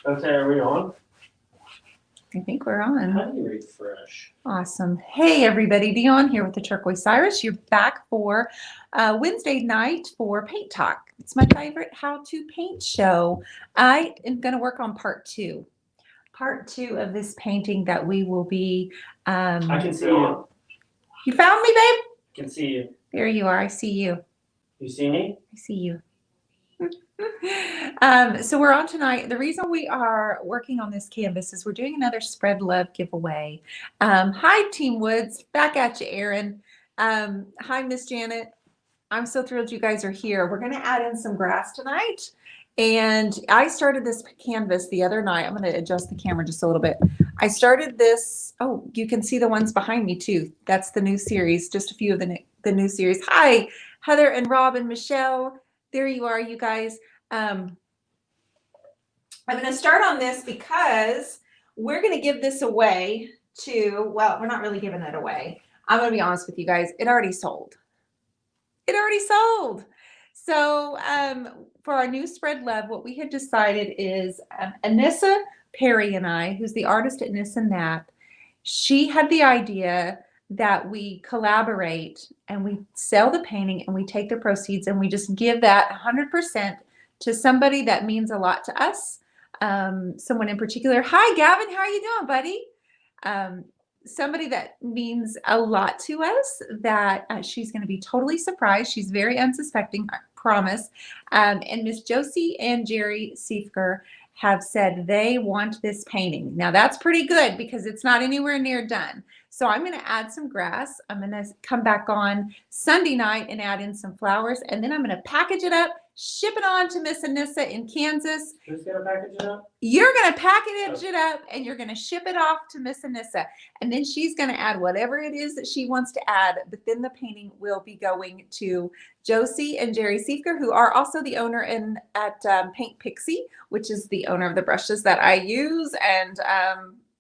Okay, are we on? I think we're on. How do you refresh? Awesome. Hey, everybody. Dion here with the Turquoise Cyrus. You're back for Wednesday night for Paint Talk. It's my favorite how to paint show. I am going to work on part two of this painting that we will be. I can see you. You found me, babe? I can see you. There you are. I see you. You see me? I see you. So we're on tonight. The reason we are working on this canvas is we're doing another Spread Love giveaway. Hi, Team Woods. Back at you, Aaron. Hi, Miss Janet. I'm so thrilled you guys are here. We're going to add in some grass tonight. And I started this canvas the other night. I'm going to adjust the camera just a little bit. I started this. Oh, you can see the ones behind me too. That's the new series, just a few of the new series. Hi, Heather and Rob and Michelle. There you are, you guys. I'm going to start on this because we're going to give this away to, well, we're not really giving it away. I'm going to be honest with you guys. It already sold. It already sold. So for our new Spread Love, what we had decided is Anissa Perry and I, who's the artist at This and That, she had the idea that we collaborate and we sell the painting and we take the proceeds and we just give that 100% to somebody that means a lot to us. Someone in particular. Hi, Gavin. How are you doing, buddy? Somebody that means a lot to us that she's going to be totally surprised. She's very unsuspecting, I promise. And Miss Josie and Jerry Siefker have said they want this painting. Now that's pretty good because it's not anywhere near done. So I'm going to add some grass. I'm going to come back on Sunday night and add in some flowers. And then I'm going to package it up, ship it on to Miss Anissa in Kansas. Who's going to package it up? You're going to package it up and you're going to ship it off to Miss Anissa. And then she's going to add whatever it is that she wants to add. But then the painting will be going to Josie and Jerry Siefker, who are also the owner at Paint Pixie, which is the owner of the brushes that I use and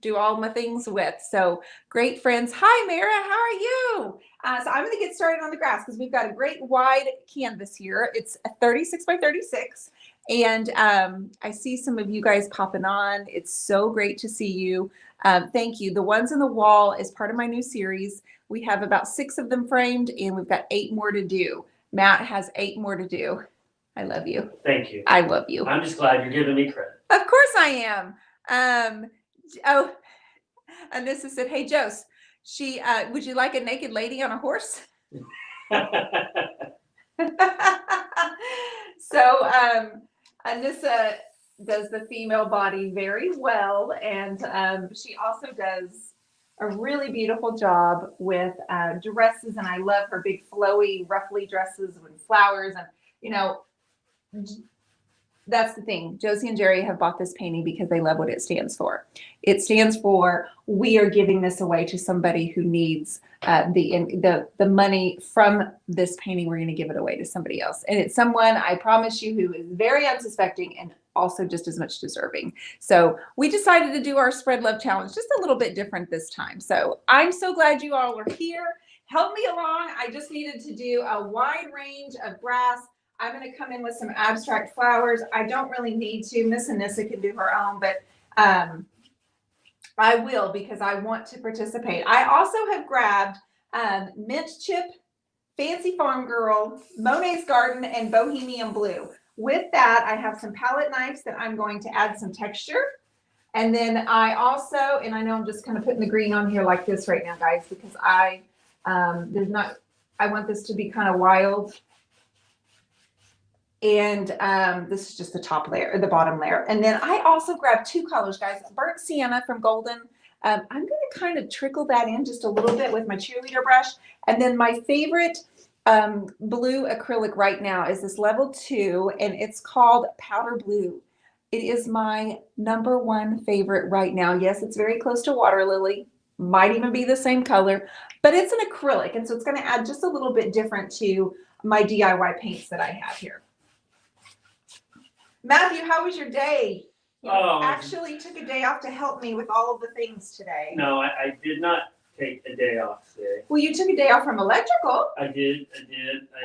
do all my things with. So great friends. Hi, Mara. How are you? So I'm going to get started on the grass because we've got a great wide canvas here. It's a 36 by 36. And I see some of you guys popping on. It's so great to see you. Thank you. The ones on the wall is part of my new series. We have about 6 of them framed and we've got 8 more to do. Matt has 8 more to do. I love you. Thank you. I love you. I'm just glad you're giving me credit. Of course I am. Oh, Anissa said, hey, Jose, would you like a naked lady on a horse? So Anissa does the female body very well, and she also does a really beautiful job with dresses, and I love her big flowy, ruffly dresses with flowers, and you know, that's the thing. Josie and Jerry have bought this painting because they love what it stands for. It stands for we are giving this away to somebody who needs the money from this painting. We're going to give it away to somebody else. And it's someone, I promise you, who is very unsuspecting and also just as much deserving. So we decided to do our Spread Love Challenge just a little bit different this time. So I'm so glad you all are here. Help me along. I just needed to do a wide range of grass. I'm going to come in with some abstract flowers. I don't really need to. Miss Anissa can do her own, but I will because I want to participate. I also have grabbed Mint Chip, Fancy Farm Girl, Monet's Garden, and Bohemian Blue. With that, I have some palette knives that I'm going to add some texture. And then I also, and I know I'm just kind of putting the green on here like this right now, guys, because I want this to be kind of wild. And this is just the top layer or the bottom layer. And then I also grabbed 2 colors, guys. Burnt Sienna from Golden. I'm going to kind of trickle that in just a little bit with my cheerleader brush. And then my favorite blue acrylic right now is this level 2, and it's called Powder Blue. It is my #1 favorite right now. Yes, it's very close to Water Lily. Might even be the same color, but it's an acrylic. And so it's going to add just a little bit different to my DIY paints that I have here. Matthew, how was your day? You actually took a day off to help me with all of the things today. No, I did not take a day off today. Well, you took a day off from electrical. I did.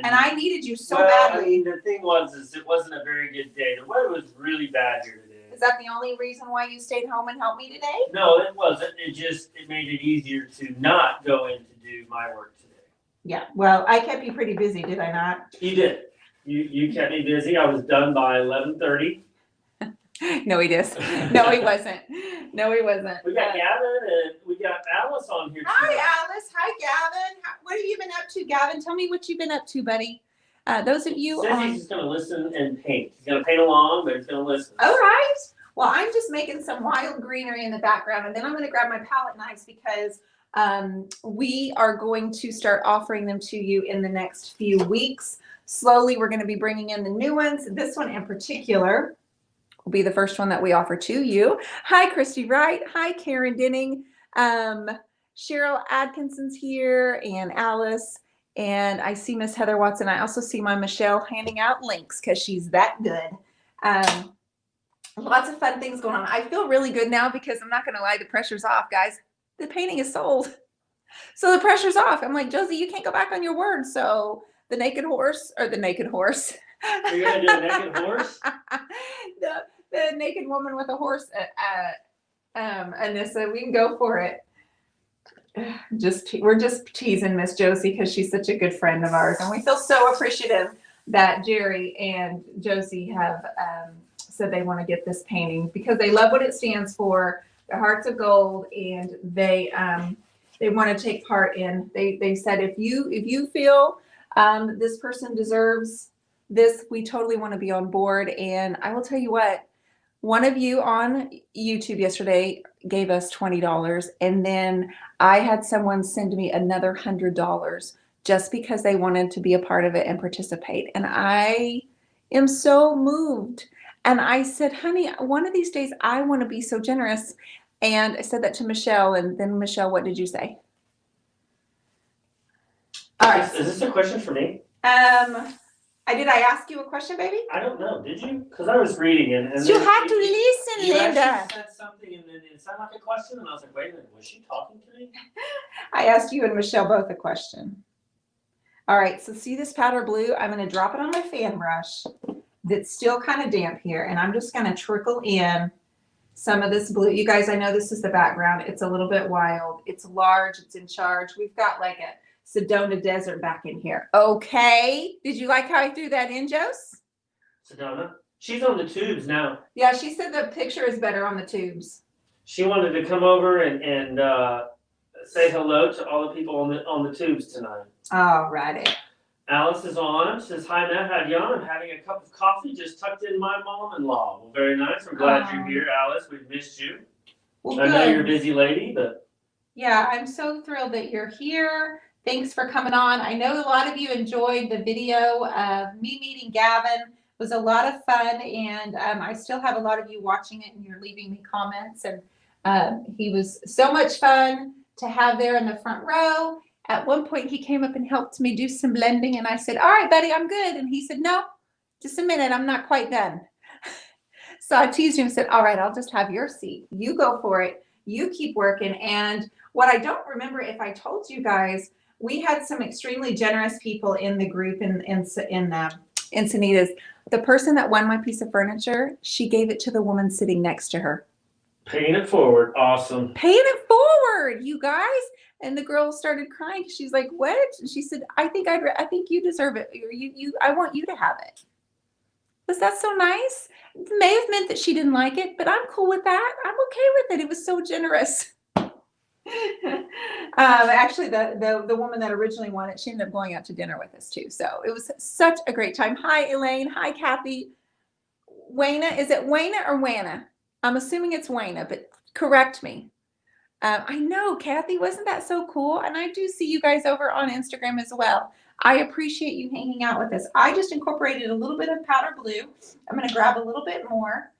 And I needed you so badly. I mean, the thing was, it wasn't a very good day. The weather was really bad here today. Is that the only reason why you stayed home and helped me today? No, it wasn't. It made it easier to not go in to do my work today. Yeah. Well, I kept you pretty busy, did I not? You did. You kept me busy. I was done by 11:30. No, he did. No, he wasn't. No, he wasn't. We got Gavin and we got Alice on here Hi, tonight. Alice. Hi, Gavin. What have you been up to, Gavin? Tell me what you've been up to, buddy. Those of you Says he's just gonna listen and paint. He's gonna paint along, but he's gonna listen. All right. Well, I'm just making some wild greenery in the background, and then I'm going to grab my palette knives because we are going to start offering them to you in the next few weeks. Slowly, we're going to be bringing in the new ones. This one in particular will be the first one that we offer to you. Hi, Christy Wright. Hi, Karen Denning. Cheryl Atkinson's here, and Alice. And I see Miss Heather Watson. I also see my Michelle handing out links because she's that good. Lots of fun things going on. I feel really good now because I'm not going to lie, the pressure's off, guys. The painting is sold. So the pressure's off. I'm like, Josie, you can't go back on your word. So the naked horse. You're gonna do a naked horse? the naked woman with a horse, Anissa, we can go for it. We're just teasing Miss Josie because she's such a good friend of ours. And we feel so appreciative that Jerry and Josie have said they want to get this painting because they love what it stands for, the Hearts of Gold, and they want to take part in. They said if you feel this person deserves this, we totally want to be on board. And I will tell you what, one of you on YouTube yesterday gave us $20, and then I had someone send me another $100 just because they wanted to be a part of it and participate. And I am so moved. And I said, honey, one of these days I want to be so generous. And I said that to Michelle. And then Michelle, what did you say? All right. Is this a question for me? Did I ask you a question, baby? I don't know. Did you? Because I was reading and You then have to listen, you Linda. actually said something and then it sounded like a question and I was like, wait a minute, was she talking to me? I asked you and Michelle both a question. All right, so see this powder blue? I'm going to drop it on my fan brush that's still kind of damp here, and I'm just going to trickle in some of this blue. You guys, I know this is the background. It's a little bit wild. It's large. It's in charge. We've got like a Sedona Desert back in here. Okay. Did you like how I threw that in, Jose? Sedona? She's on the tubes now. Yeah, she said the picture is better on the tubes. She wanted to come over and say hello to all the people on the tubes tonight. All righty. Alice is on. Says, hi, Matt. How you on? I'm having a cup of coffee just tucked in my mom-in-law. Well, very nice. I'm glad you're here, Alice. We've missed you. Well, I know good. you're a busy lady, but Yeah, I'm so thrilled that you're here. Thanks for coming on. I know a lot of you enjoyed the video of me meeting Gavin. It was a lot of fun, and I still have a lot of you watching it, and you're leaving me comments. And he was so much fun to have there in the front row. At one point, he came up and helped me do some blending, and I said, all right, buddy, I'm good. And he said, no, just a minute, I'm not quite done. So I teased him and said, all right, I'll just have your seat. You go for it. You keep working. And what I don't remember if I told you guys, we had some extremely generous people in the group in Encinitas. The person that won my piece of furniture, she gave it to the woman sitting next to her. paying it forward. Awesome. Paying it forward, you guys. And the girl started crying. She's like, what? And she said, I think you deserve it. I want you to have it. Was that so nice? It may have meant that she didn't like it, but I'm cool with that. I'm okay with it. It was so generous. Actually, the woman that originally won it, she ended up going out to dinner with us too. So it was such a great time. Hi, Elaine. Hi, Kathy. Wayna, is it Wayna or Wana? I'm assuming it's Wayna, but correct me. I know, Kathy, wasn't that so cool? And I do see you guys over on Instagram as well. I appreciate you hanging out with us. I just incorporated a little bit of powder blue. I'm going to grab a little bit more.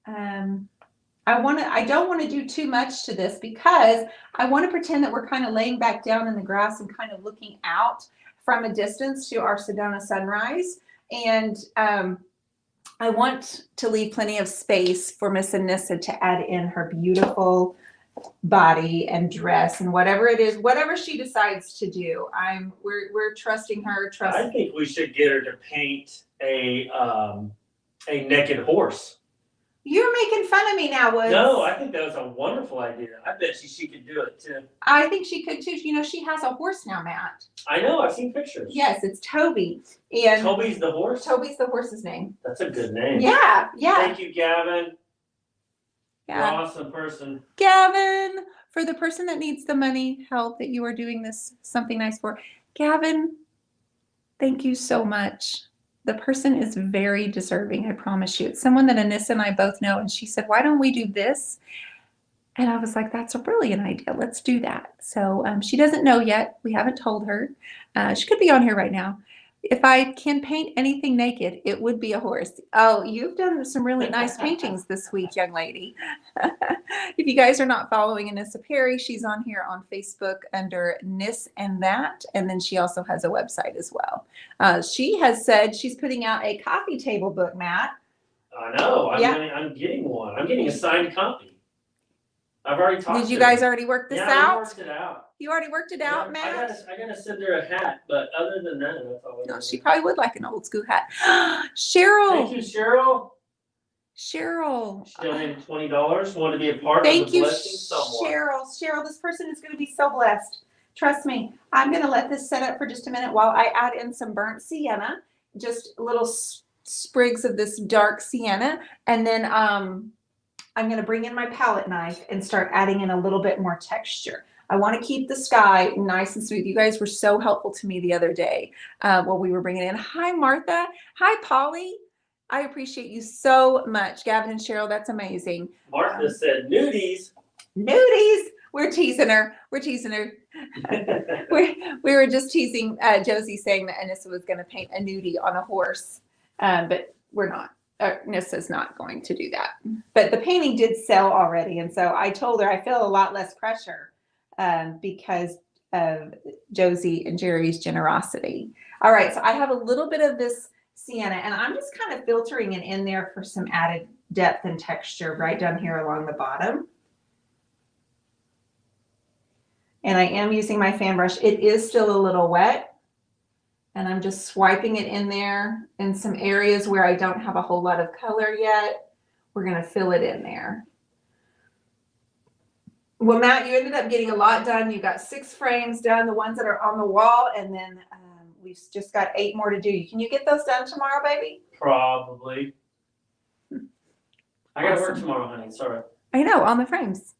I don't want to do too much to this because I want to pretend that we're kind of laying back down in the grass and kind of looking out from a distance to our Sedona sunrise. And I want to leave plenty of space for Miss Anissa to add in her beautiful body and dress and whatever it is, whatever she decides to do. We're trusting her. I think we should get her to paint a naked horse. You're making fun of me now, Woods. No, I think that was a wonderful idea. I bet she could do it too. I think she could too. You know, she has a horse now, Matt. I know, I've seen pictures. Yes, it's Toby. And Toby's the horse? Toby's the horse's name. That's a good name. Yeah, yeah. Thank you, Gavin. You're Yeah. an awesome person. Gavin, for the person that needs the money, help that you are doing this something nice for. Gavin, thank you so much. The person is very deserving, I promise you. It's someone that Anissa and I both know, and she said, why don't we do this? And I was like, that's a brilliant idea. Let's do that. So she doesn't know yet. We haven't told her. She could be on here right now. If I can paint anything naked, it would be a horse. Oh, you've done some really nice paintings this week, young lady. If you guys are not following Anissa Perry, she's on here on Facebook under Nis and That. And then she also has a website as well. She has said she's putting out a coffee table book, Matt. I know. I'm Yeah. getting one. I'm getting a signed copy. I've already talked Did you to guys her. already work this Yeah, I out? worked it out. You already worked it out, Yeah, Matt? I gotta send her a hat, but other than that, that's all I No, got. she probably would like an old school hat. Thank Cheryl. you, Cheryl. Cheryl. She donated $20. Wanted to be a part Thank of the you, blessing someone. Cheryl. This person is going to be so blessed. Trust me. I'm going to let this set up for just a minute while I add in some burnt sienna, just little sprigs of this dark sienna. And then I'm going to bring in my palette knife and start adding in a little bit more texture. I want to keep the sky nice and smooth. You guys were so helpful to me the other day while we were bringing in. Hi, Martha. Hi, Polly. I appreciate you so much. Gavin and Cheryl, that's amazing. Martha said nudies. Nudies. We're teasing her. We were just teasing Josie saying that Anissa was going to paint a nudie on a horse, but we're not. Anissa's not going to do that. But the painting did sell already, and so I told her I feel a lot less pressure because of Josie and Jerry's generosity. All right, so I have a little bit of this sienna, and I'm just kind of filtering it in there for some added depth and texture right down here along the bottom. And I am using my fan brush. It is still a little wet, and I'm just swiping it in there in some areas where I don't have a whole lot of color yet. We're going to fill it in there. Well, Matt, you ended up getting a lot done. You got 6 frames done, the ones that are on the wall, and then we've just got 8 more to do. Can you get those done tomorrow, baby? Probably. I gotta work Awesome. tomorrow, honey. Sorry. I know, on the frames.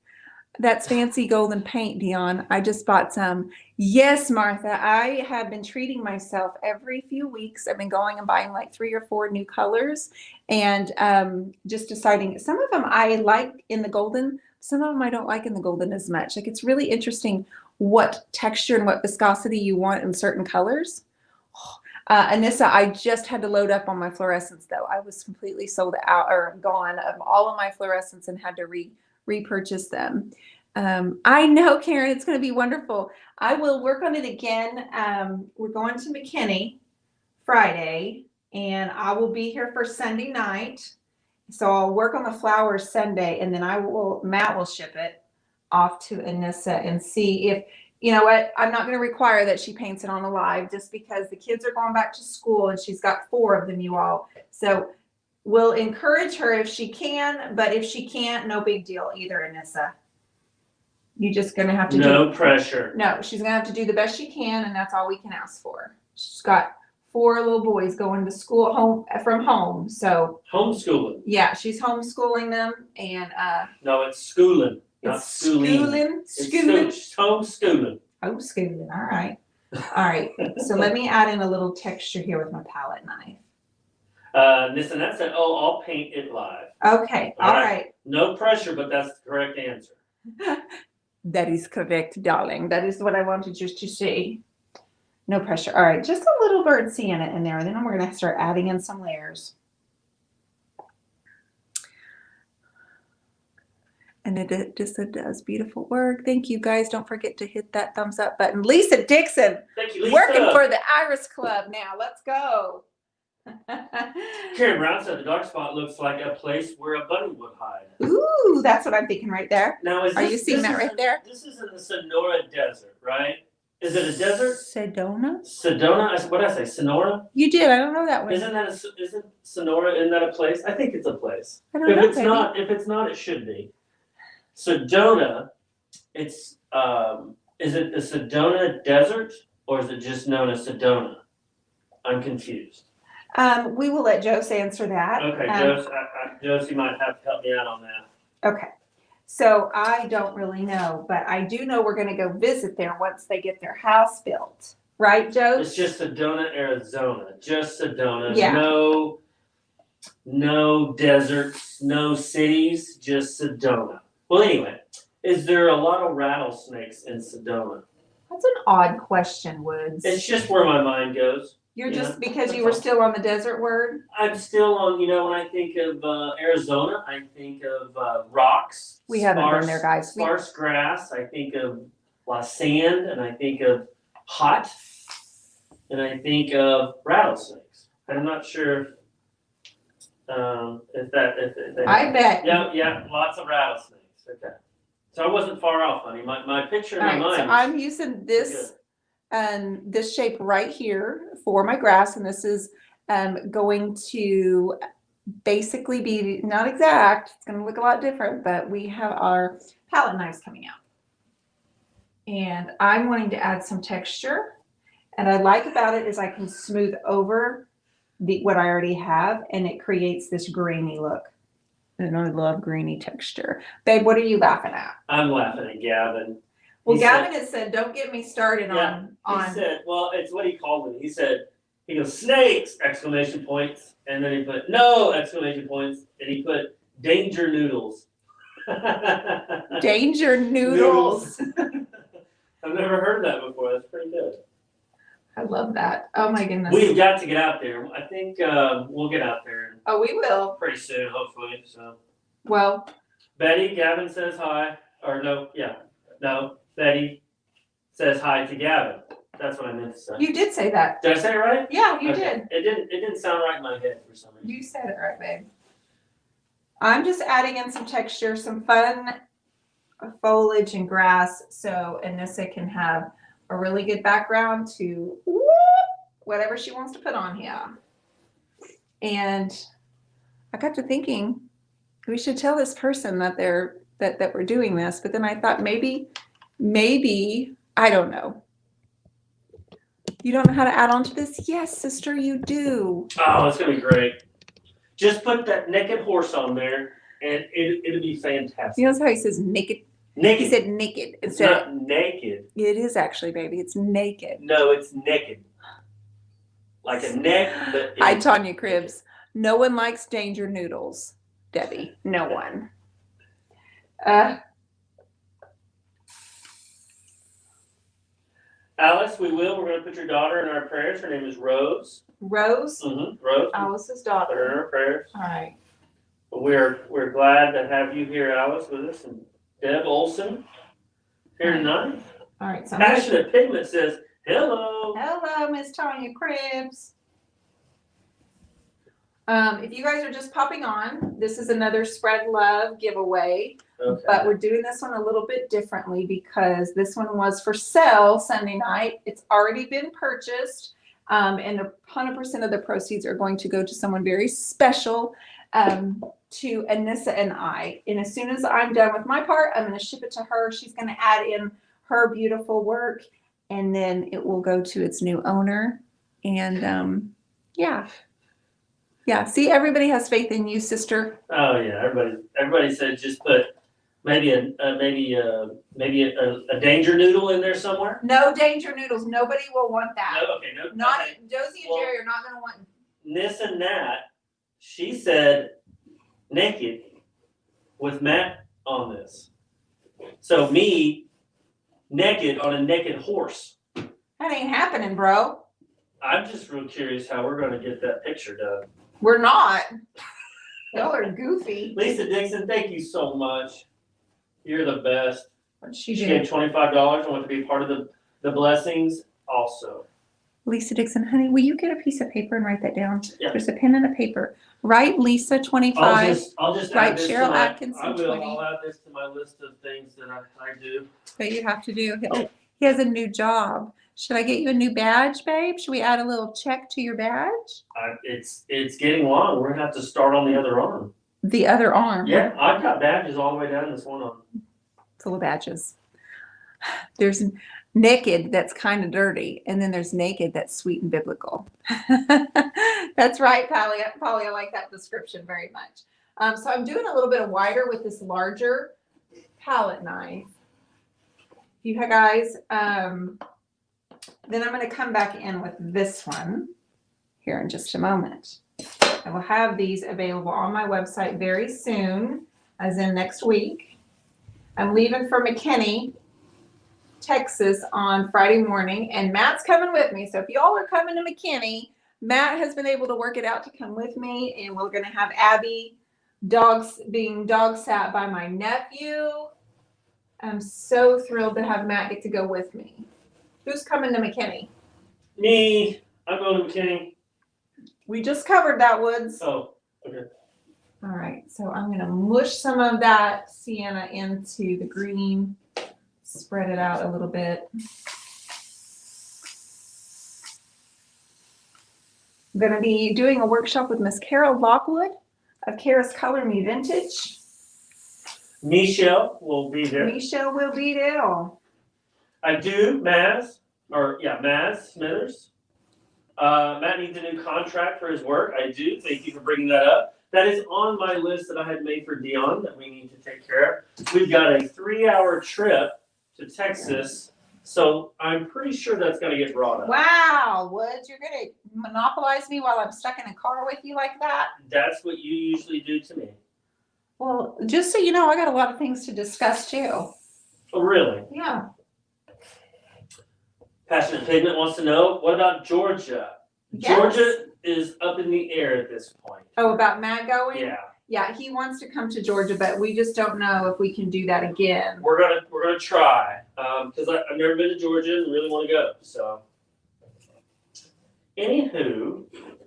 That's fancy golden paint, Dion. I just bought some. Yes, Martha, I have been treating myself every few weeks. I've been going and buying like 3 or 4 new colors and just deciding. Some of them I like in the golden. Some of them I don't like in the golden as much. Like, it's really interesting what texture and what viscosity you want in certain colors. Anissa, I just had to load up on my fluorescents though. I was completely sold out or gone of all of my fluorescents and had to repurchase them. I know, Karen, it's going to be wonderful. I will work on it again. We're going to McKinney Friday, and I will be here for Sunday night. So I'll work on the flowers Sunday, and then Matt will ship it off to Anissa and see if, you know what, I'm not going to require that she paints it on a live just because the kids are going back to school and she's got 4 of them, you all. So we'll encourage her if she can, but if she can't, no big deal either, Anissa. You're just going to have to No pressure. No, she's going to have to do the best she can, and that's all we can ask for. She's got 4 little boys going to school from home. So Homeschooling. yeah, she's homeschooling them, and No, it's schooling, not it's schooling. schooling. It's homeschooling. Homeschooling. All right. All right. So let me add in a little texture here with my palette knife. Nissanette said, "Oh, I'll paint it live." Okay. All right. No pressure, but that's the correct answer. That is correct, darling. That is what I wanted you to see. No pressure. All right. Just a little burnt sienna in there, and then we're going to start adding in some layers. And it just does beautiful work. Thank you, guys. Don't forget to hit that thumbs up button. Lisa Dixon, Thank you, Lisa. working for the Iris Club now. Let's go. Karen Brown said the dark spot looks like a place where a bunny would hide. Ooh, that's what I'm thinking right there. Now, Are you seeing that right there? This is in the Sonora Desert, right? Is it a desert? Sedona? Sedona? What did I say? Sonora? You did. I don't know that one. Isn't Sonora, isn't that a place? I think it's a place. I don't know, If it's baby. not, it should be. Sedona, it's, is it the Sedona Desert or is it just known as Sedona? I'm confused. We will let Josie answer that. Okay, Josie might have to help me out on that. Okay. So I don't really know, but I do know we're gonna go visit there once they get their house built. Right, Joe? It's just Sedona, Arizona. Just Sedona. Yeah. No deserts, no cities, just Sedona. Well, anyway, is there a lot of rattlesnakes in Sedona? That's an odd question, Woods. It's just where my mind goes. You're Yeah, just because you that's were all. still on the desert word? I'm still on, when I think of Arizona, I think of rocks. We haven't been there, guys. Sparse grass. I think of sand, and I think of hot, and I think of rattlesnakes. I'm not sure if that. I bet. Yeah, lots of rattlesnakes. Okay, so I wasn't far off, honey. My picture in All my right, mind. so I'm using this this shape right here for my grass, and this is going to basically be not exact. It's going to look a lot different, but we have our palette knives coming out, and I'm wanting to add some texture. And I like about it is I can smooth over what I already have, and it creates this grainy look. And I love grainy texture. Babe, what are you laughing at? I'm laughing at Gavin. Well, He Gavin has said, "Don't get me started Yeah, on." He said, well, it's what he called it. He goes, snakes, exclamation points. And then he put, no, exclamation points. And he put, danger noodles. Danger noodles. I've never heard that before. That's pretty good. I love that. Oh my goodness. We've got to get out there. I think we'll get out there Oh, we will. pretty soon, hopefully. So, Well, Betty, Gavin says hi. Or no, Betty says hi to Gavin. That's what I meant to say. you did say that. Did I say it right? Yeah, you Okay. did. It didn't sound right in my head for some reason. You said it right, babe. I'm just adding in some texture, some fun foliage and grass, so Anissa can have a really good background to whatever she wants to put on here. And I got to thinking we should tell this person that that we're doing this, but then I thought maybe I don't know. You don't know how to add on to this? Yes, sister, you do. Oh, it's gonna be great. Just put that naked horse on there, and it'll be fantastic. You know how he says naked? He Naked. said naked It's instead. not naked. It is actually, baby. It's naked. No, it's naked. Like a neck. But Hi, Tanya Cribs. No one likes danger noodles, Debbie. No one. Alice, we're gonna put your daughter in our prayers. Her name is Rose. Rose, Rose. Alice's Put her in daughter. our prayers. All right. We're glad to have you here, Alice, with us, and Deb Olson here tonight. All right. So I'm gonna- Passionate Pigment says hello. hello, Miss Tanya Cribs. If you guys are just popping on, this is another Spread Love giveaway. Okay. But we're doing this one a little bit differently because this one was for sale Sunday night. It's already been purchased, and 100% of the proceeds are going to go to someone very special, to Anissa and I. And as soon as I'm done with my part, I'm going to ship it to her. She's going to add in her beautiful work, and then it will go to its new owner. And yeah. See, everybody has faith in you, sister. Oh yeah, everybody said just put maybe a danger noodle in there somewhere. No danger noodles. Nobody will want that. No, okay, no. Not okay. Josie and Well- Jerry are not going to want. Nis and Nat, she said naked with Matt on this. So me naked on a naked horse. That ain't happening, bro. I'm just real curious how we're gonna get that picture done. We're not. Y'all are goofy. Lisa Dixon, thank you so much. You're the best. What'd she She do? gave $25 and wanted to be part of the blessings also. Lisa Dixon, honey, will you get a piece of paper and write that down? Yeah. There's a pen and a paper. Write Lisa 25. I'll just Right, add this Cheryl to my, Atkinson, I will, 20. I'll add this to my list of things that I do. That you have to do. He has a new job. Should I get you a new badge, babe? Should we add a little check to your badge? It's getting long. We're gonna have to start on the other arm. The other arm. Yeah, I've got badges all the way down this one arm. Full of badges. There's naked that's kind of dirty, and then there's naked that's sweet and biblical. That's right, Polly. Polly, I like that description very much. So I'm doing a little bit of wider with this larger palette knife. You guys, then I'm going to come back in with this one here in just a moment. I will have these available on my website very soon, as in next week. I'm leaving for McKinney, Texas on Friday morning, and Matt's coming with me. So if y'all are coming to McKinney, Matt has been able to work it out to come with me, and we're going to have Abby being dog sat by my nephew. I'm so thrilled to have Matt get to go with me. Who's coming to McKinney? Me. I'm going to McKinney. We just covered that, Woods. Oh, okay. All right, so I'm going to mush some of that sienna into the green, spread it out a little bit. I'm going to be doing a workshop with Miss Carol Lockwood of Kara's Color Me Vintage. Michelle will be there. Michelle will be there. I do, Maz Smithers. Matt needs a new contract for his work. I do. Thank you for bringing that up. That is on my list that I had made for Dion that we need to take care of. We've got a 3-hour trip to Texas, so I'm pretty sure that's going to get brought up. Wow, Woods, you're going to monopolize me while I'm stuck in a car with you like that? That's what you usually do to me. Well, just so you know, I got a lot of things to discuss too. Oh, really? Yeah. Passionate Pigment wants to know, what about Georgia? Yes. Georgia is up in the air at this point. Oh, about Matt going? Yeah. Yeah, he wants to come to Georgia, but we just don't know if we can do that again. We're gonna try because I've never been to Georgia and really want to go. So, anywho.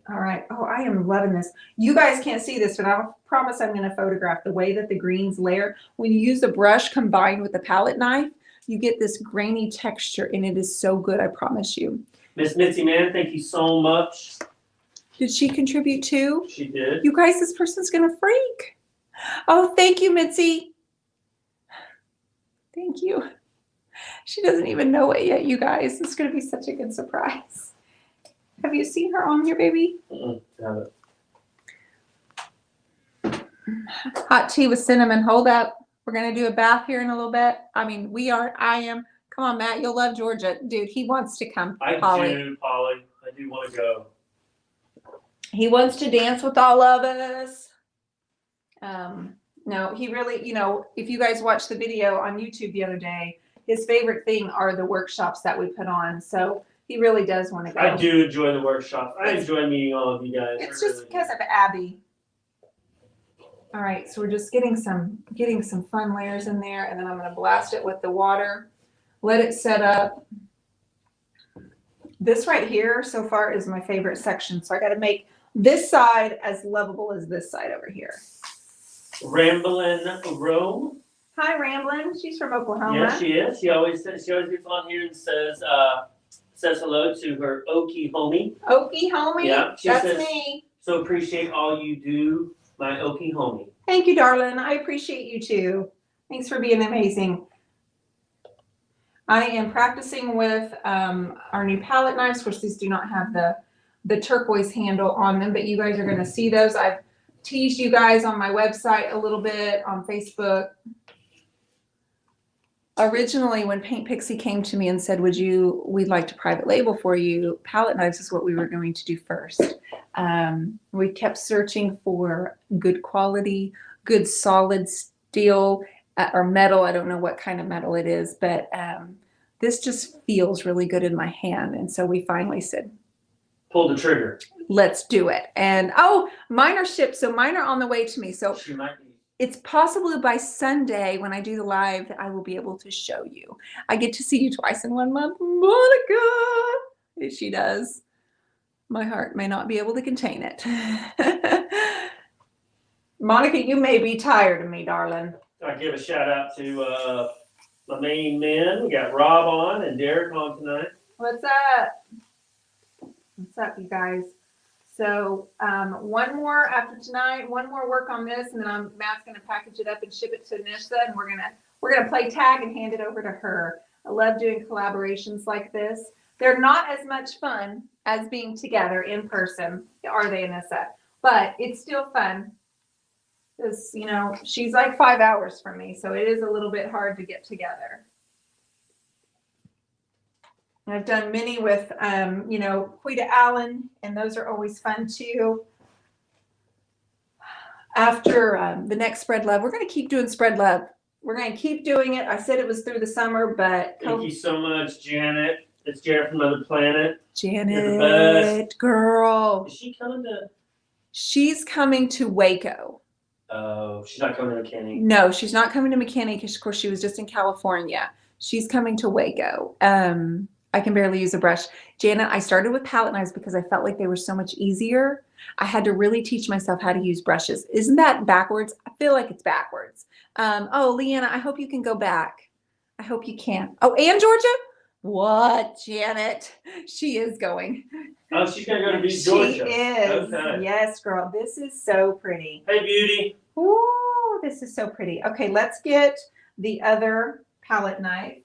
All right. Oh, I am loving this. You guys can't see this, but I promise I'm going to photograph the way that the greens layer. When you use the brush combined with the palette knife, you get this grainy texture, and it is so good. I promise you. Miss Mitzi Mann, thank you so much. Did she contribute too? She did. You guys, this person's going to freak. Oh, thank you, Mitzi. Thank you. She doesn't even know it yet, you guys. It's going to be such a good surprise. Have you seen her on here, baby? Haven't. Hot tea with cinnamon. Hold up. We're going to do a bath here in a little bit. I mean, I am. Come on, Matt. You'll love Georgia. Dude, he wants to come. Polly. I do want to go. He wants to dance with all of us. No, he really, if you guys watched the video on YouTube the other day, his favorite thing are the workshops that we put on. So he really does want to go. I do enjoy the workshops. I enjoy meeting all of you guys. It's just because of Abby. All right, so we're just getting some fun layers in there, and then I'm going to blast it with the water. Let it set up. This right here so far is my favorite section, so I got to make this side as lovable as this side over here. Ramblin' Rome. Hi, Ramblin'. She's from Oklahoma. Yeah, she is. She always gets on here and says hello to her Okie homie. Okie homie? Yeah, she that's says, me. So appreciate all you do, my Okie homie. Thank you, darling. I appreciate you too. Thanks for being amazing. I am practicing with our new palette knives. Of course, these do not have the turquoise handle on them, but you guys are going to see those. I've teased you guys on my website a little bit, on Facebook. Originally, when Paint Pixie came to me and said, we'd like to private label for you, palette knives is what we were going to do first. We kept searching for good quality, good solid steel or metal. I don't know what kind of metal it is, but this just feels really good in my hand. And so we finally said, pull the trigger. Let's do it. And oh, mine are shipped. So mine are on the way to me. So she might be. It's possibly by Sunday when I do the live that I will be able to show you. I get to see you twice in 1 month. Monica, she does. My heart may not be able to contain it. Monica, you may be tired of me, darling. I give a shout out to my main men. We got Rob on and Derek on tonight. What's up? What's up, you guys? So one more after tonight, one more work on this, and then Matt's gonna package it up and ship it to Nishsa, and we're gonna play tag and hand it over to her. I love doing collaborations like this. They're not as much fun as being together in person, are they, Anissa? But it's still fun. Because, you know, she's like 5 hours from me, so it is a little bit hard to get together. And I've done many with, you know, Quita Allen, and those are always fun too. After the next Spread Love, we're going to keep doing Spread Love. We're going to keep doing it. I said it was through the summer, but Thank you so much, Janet. It's Janet from Another Planet. Janet, girl. Is she coming to? She's coming to Waco. Oh, she's not coming to McKinney. No, she's not coming to McKinney because, of course, she was just in California. She's coming to Waco. I can barely use a brush. Janet, I started with palette knives because I felt like they were so much easier. I had to really teach myself how to use brushes. Isn't that backwards? I feel like it's backwards. Oh, Leanna, I hope you can go back. I hope you can. Oh, and Georgia? What, Janet? She is going. Oh, she's going to go to Beach, Georgia. She is. Okay. Yes, girl. This is so pretty. Hey, beauty. Ooh, this is so pretty. Okay, let's get the other palette knife.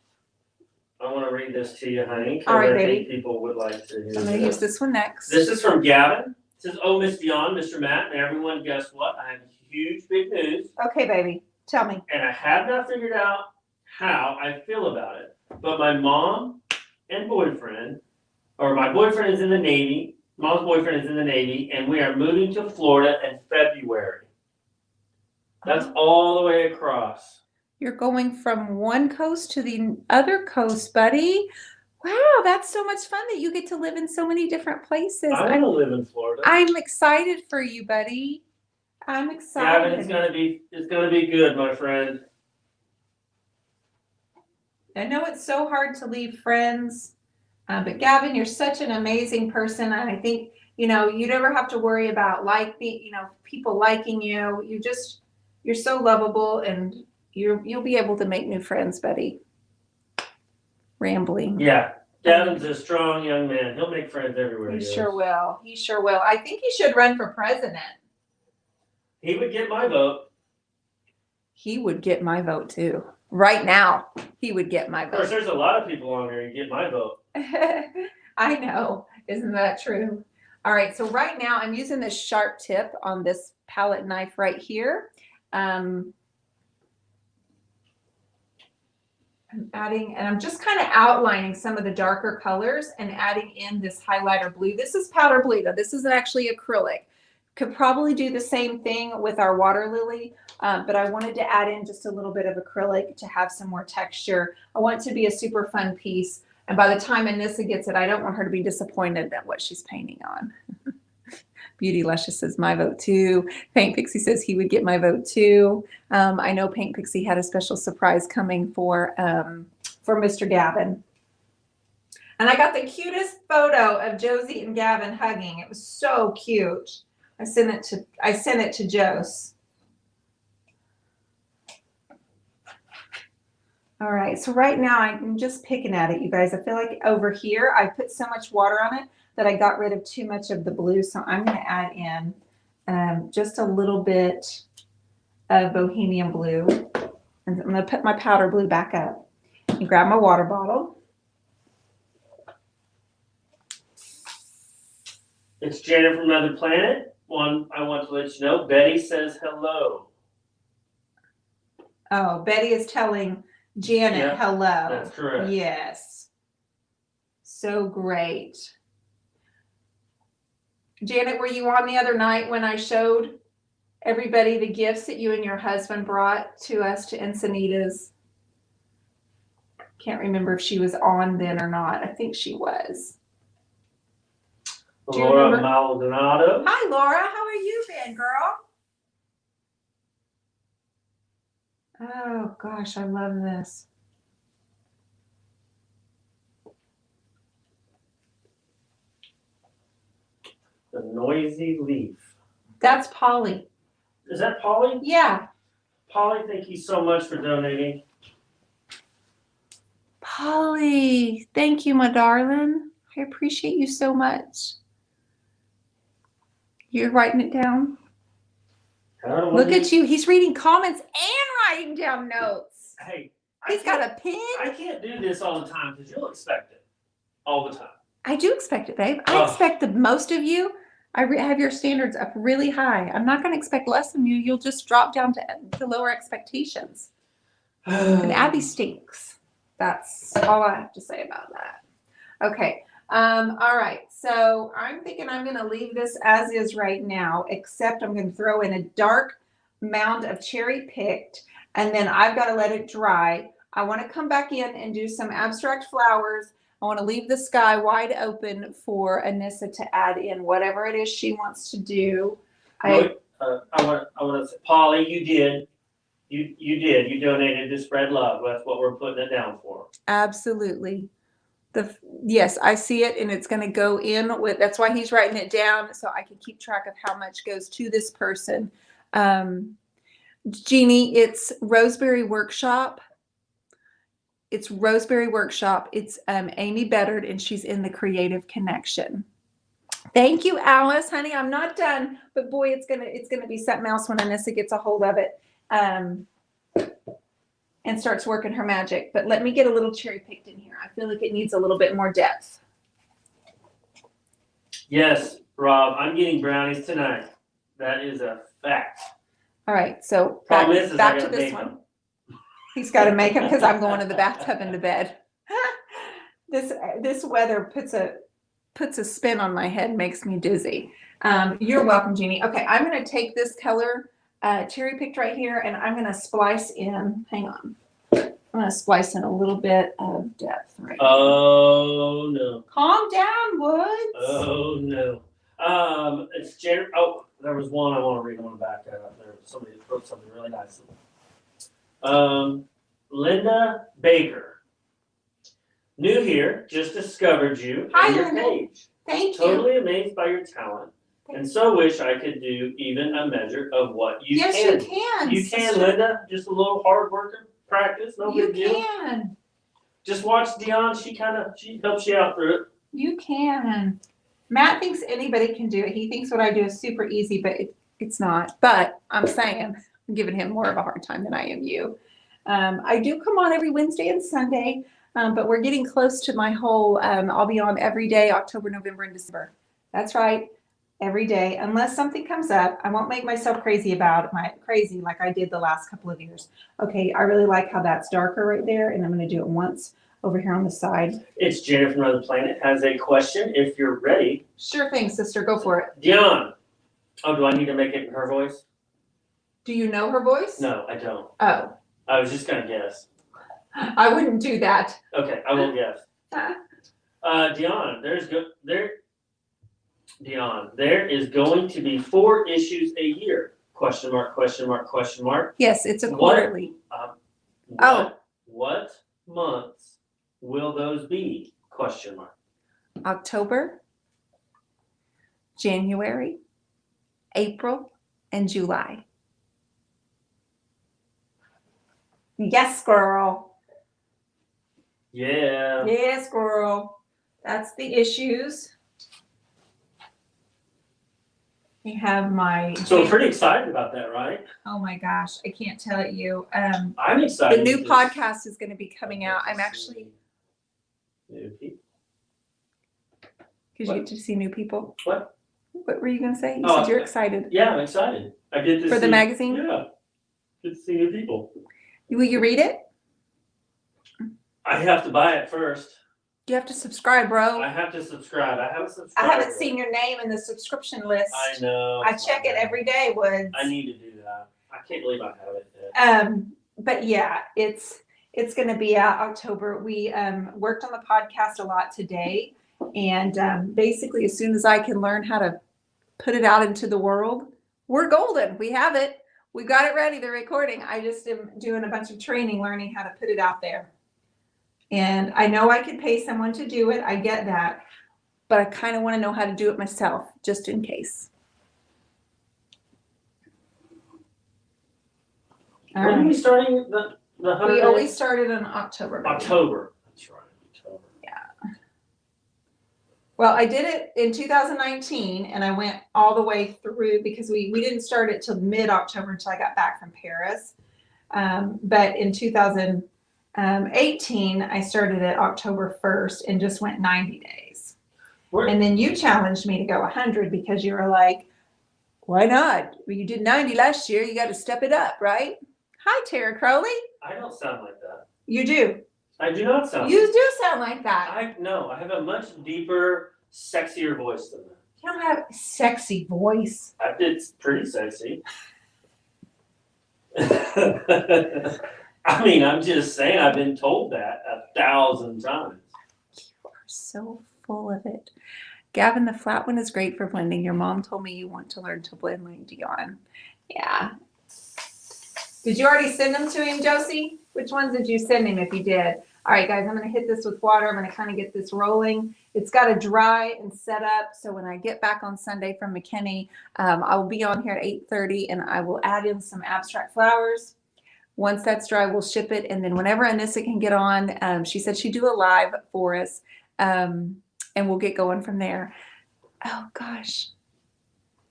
I want to read this to you, honey. All right, I baby. think people would like to hear I'm going to use this one next. This is from Gavin. It says, "Oh, Miss Dion, Mr. Matt, and everyone, guess what? I have huge, big news. Okay, baby. Tell me. And I have not figured out how I feel about it. But my mom and boyfriend, or my boyfriend is in the Navy, mom's boyfriend is in the Navy, and we are moving to Florida in February. That's all the way across. You're going from one coast to the other coast, buddy. Wow, that's so much fun that you get to live in so many different places. I want to live in Florida. I'm excited for you, buddy. I'm excited. Gavin, it's gonna be good, my friend. I know it's so hard to leave friends, but Gavin, you're such an amazing person, and I think you never have to worry about people liking you. You're so lovable, and you'll be able to make new friends, buddy. Rambling. Yeah, Gavin's a strong young man. He'll make friends everywhere he goes. Sure will. He sure will. I think he should run for president. He would get my vote. He would get my vote too. Right now, he would get my Of course, vote. there's a lot of people on here who get my vote. I know. Isn't that true? All right. So right now, I'm using this sharp tip on this palette knife right here. I'm adding, and I'm just kind of outlining some of the darker colors and adding in this highlighter blue. This is powder blue, though. This isn't actually acrylic. Could probably do the same thing with our water lily, but I wanted to add in just a little bit of acrylic to have some more texture. I want it to be a super fun piece. And by the time Anissa gets it, I don't want her to be disappointed at what she's painting on. Beauty Luscious says my vote too. Paint Pixie says he would get my vote too. I know Paint Pixie had a special surprise coming for Mr. Gavin. And I got the cutest photo of Josie and Gavin hugging. It was so cute. I sent it to Jose. All right, so right now I'm just picking at it, you guys. I feel like over here I put so much water on it that I got rid of too much of the blue. So I'm going to add in just a little bit of Bohemian blue. And I'm going to put my powder blue back up and grab my water bottle. It's Janet from Another Planet. I want to let you know, Betty says hello. Oh, Betty is telling Janet hello. That's correct. Yes. So great. Janet, were you on the other night when I showed everybody the gifts that you and your husband brought to us to Encinitas? Can't remember if she was on then or not. I think she was. Laura Maldonado. Hi, Laura. How are you been, girl? Oh, gosh, I love this. The Noisy Leaf. That's Polly. Is that Polly? Yeah. Polly, thank you so much for donating. Holly, thank you, my darling. I appreciate you so much. You're writing it down? Look at you. He's reading comments and writing down notes. Hey, He's got a pen. I can't do this all the time because you'll expect it all the time. I do expect it, babe. I Oh. expect the most of you. I have your standards up really high. I'm not going to expect less from you. You'll just drop down to lower expectations. And Abby stinks. That's all I have to say about that. Okay. All right. So I'm thinking I'm going to leave this as is right now, except I'm going to throw in a dark mound of cherry picked, and then I've got to let it dry. I want to come back in and do some abstract flowers. I want to leave the sky wide open for Anissa to add in whatever it is she wants to do. I want to say, Polly, you did. You donated to Spread Love. That's what we're putting it down for. Absolutely. Yes, I see it, and it's going to go in with. That's why he's writing it down, so I can keep track of how much goes to this person. Jeannie, it's Roseberry Workshop. It's Roseberry Workshop. It's Amy Beddard, and she's in the Creative Connection. Thank you, Alice, honey. I'm not done, but boy, it's gonna be something else when Anissa gets a hold of it and starts working her magic. But let me get a little cherry picked in here. I feel like it needs a little bit more depth. Yes, Rob, I'm getting brownies tonight. That is a fact. All right, so Problem is I back to gotta this make one. them. He's got to make them because I'm going to the bathtub and to bed. This weather puts a spin on my head, makes me dizzy. You're welcome, Jeannie. Okay, I'm going to take this color cherry picked right here, and I'm going to splice in. Hang on. I'm going to splice in a little bit of depth right here. Oh no. Calm down, Woods. Oh no. It's Jared. Oh, there was one I want to read. I want to back that up. There was somebody that wrote something really nice. Linda Baker. New here, just discovered you Hi, and your Linda. page. Thank you. Totally amazed by your talent, and so wish I could do even a measure of what you Yes, can. you can. You can, sister. Linda. Just a little hard work and practice. No You big deal. can. Just watch Dion. She helps you out through it. You can. Matt thinks anybody can do it. He thinks what I do is super easy, but it's not. But I'm saying I'm giving him more of a hard time than I am you. I do come on every Wednesday and Sunday, but we're getting close to my whole, I'll be on every day, October, November, and December. That's right. Every day, unless something comes up. I won't make myself crazy like I did the last couple of years. Okay, I really like how that's darker right there, and I'm going to do it once over here on the side. It's Janet from Another Planet has a question. If you're ready. Sure thing, sister. Go for it. Dion. Oh, do I need to make it in her voice? Do you know her voice? No, I don't. Oh, I was just gonna guess. I wouldn't do that. Okay, I won't guess. Dion, Dion, there is going to be 4 issues a year. Question mark, question mark, question mark. Yes, it's a quarterly. What months will those be? Question mark. October, January, April, and July. Yes, girl. Yeah. Yes, girl. That's the issues. You have my. So I'm pretty excited about that, right? Oh my gosh, I can't tell you. I'm excited. The new podcast is going to be coming out. I'm actually. New people. Did you get to see new people? What? What were you going to say? You Oh, said you're excited. Yeah, I'm excited. I get to For the magazine? Yeah. Get to see new people. Will you read it? I have to buy it first. You have to subscribe, bro. I have to subscribe. I haven't I subscribed. haven't seen your name in the subscription list. I know. I check it every day, Woods. I need to do that. I can't believe I have it yet. But yeah, it's going to be out October. We worked on the podcast a lot today, and basically, as soon as I can learn how to put it out into the world, we're golden. We have it. We got it ready. The recording. I just am doing a bunch of training, learning how to put it out there. And I know I could pay someone to do it. I get that. But I kind of want to know how to do it myself, just in case. When are we starting the 100 We days? always started in October. Baby. October. That's right. October. Well, I did it in 2019 and I went all the way through because we didn't start it till mid-October until I got back from Paris. But in 2018, I started it October 1st and just went 90 days. And then you challenged me to go 100 because you were like, why not? Well, you did 90 last year. You got to step it up, right? Hi, Tara Crowley. I don't sound like that. You do. I do not sound. You do sound like that. I have a much deeper, sexier voice than that. You don't have a sexy voice. It's pretty sexy. I mean, I'm just saying. I've been told that 1,000 times. You are so full of it. Gavin, the flat one is great for blending. Your mom told me you want to learn to blend like Dion. Yeah. Did you already send them to him, Josie? Which ones did you send him if you did? All right, guys, I'm going to hit this with water. I'm going to kind of get this rolling. It's got to dry and set up. So when I get back on Sunday from McKinney, I will be on here at 8:30 and I will add in some abstract flowers. Once that's dry, we'll ship it. And then whenever Anissa can get on, she said she'd do a live for us, and we'll get going from there. Oh, gosh.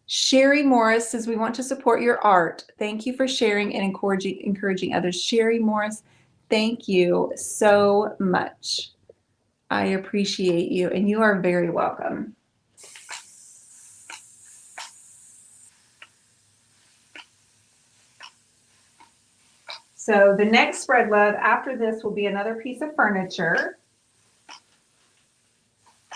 Sherry Morris says, we want to support your art. Thank you for sharing and encouraging others. Sherry Morris, thank you so much. I appreciate you, and you are very welcome. So the next Spread Love after this will be another piece of furniture.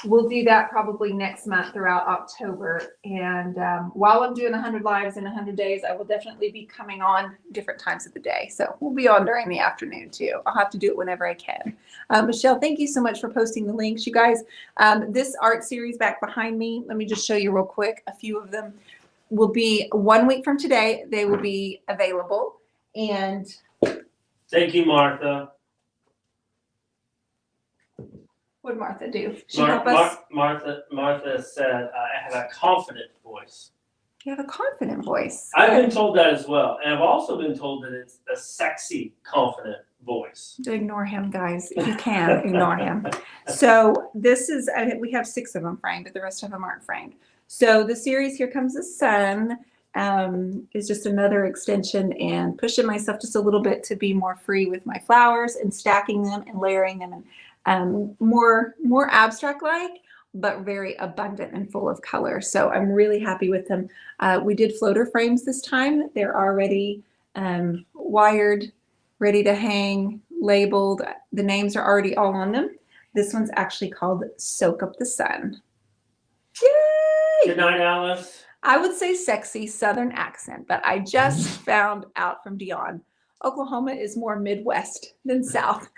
We'll do that probably next month throughout October. And while I'm doing 100 lives in 100 days, I will definitely be coming on different times of the day. So we'll be on during the afternoon too. I'll have to do it whenever I can. Michelle, thank you so much for posting the links. You guys, this art series back behind me, let me just show you real quick. A few of them will be 1 week from today. They will be available. And thank you, Martha. what did Martha do? She help us? Martha said, I have a confident voice. You have a confident voice. I've been told that as well. And I've also been told that it's a sexy, confident voice. Ignore him, guys. If you can, ignore him. So this is, we have 6 of them framed, but the rest of them aren't framed. So the series Here Comes the Sun is just another extension and pushing myself just a little bit to be more free with my flowers and stacking them and layering them and more abstract like, but very abundant and full of color. So I'm really happy with them. We did floater frames this time. They're already wired, ready to hang, labeled. The names are already all on them. This one's actually called Soak Up the Sun. Yay! Good night, Alice. I would say sexy Southern accent, but I just found out from Dion, Oklahoma is more Midwest than South.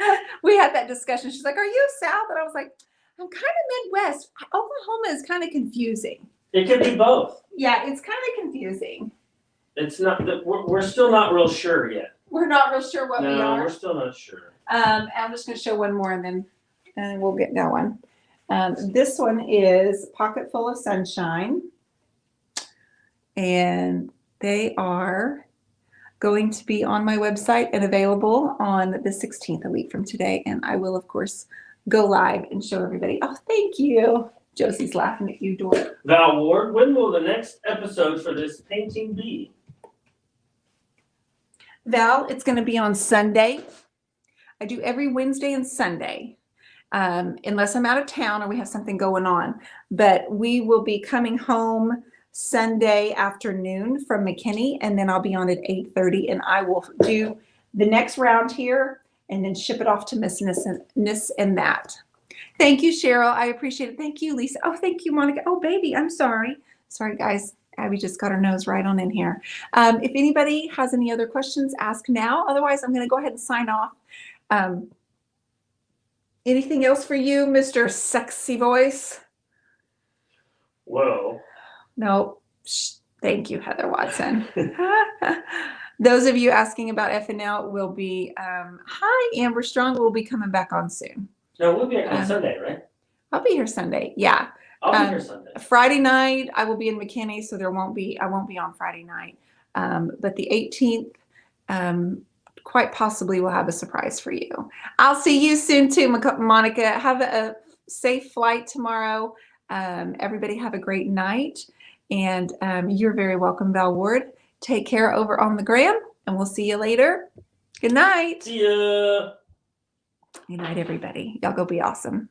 We had that discussion. She's like, are you South? And I was like, I'm kind of Midwest. Oklahoma is kind of confusing. It could be both. Yeah, it's kind of confusing. It's not that we're still not real sure yet. We're not real sure what we No, are. we're still not sure. I'm just going to show one more and then we'll get going. This one is Pocket Full of Sunshine. And they are going to be on my website and available on the 16th, a week from today. And I will, of course, go live and show everybody. Oh, thank you. Josie's laughing at you, Dora. Val Ward, when will the next episode for this painting be? Val, it's going to be on Sunday. I do every Wednesday and Sunday, unless I'm out of town or we have something going on. But we will be coming home Sunday afternoon from McKinney, and then I'll be on at 8:30, and I will do the next round here and then ship it off to Miss and that. Thank you, Cheryl. I appreciate it. Thank you, Lisa. Oh, thank you, Monica. Oh, baby, I'm sorry. Sorry, guys. Abby just got her nose right on in here. If anybody has any other questions, ask now. Otherwise, I'm going to go ahead and sign off. Anything else for you, Mr. Sexy Voice? Whoa. No. Thank you, Heather Watson. Those of you asking about FNL will be, hi, Amber Strong. We'll be coming back on soon. No, we'll be on Sunday, right? I'll be here Sunday. Yeah. I'll be here Sunday. Friday night, I will be in McKinney, so I won't be on Friday night. But the 18th, quite possibly we'll have a surprise for you. I'll see you soon too, Monica. Have a safe flight tomorrow. Everybody have a great night. And you're very welcome, Val Ward. Take care over on the gram, and we'll see you later. Good night. See ya. Good night, everybody. Y'all go be awesome.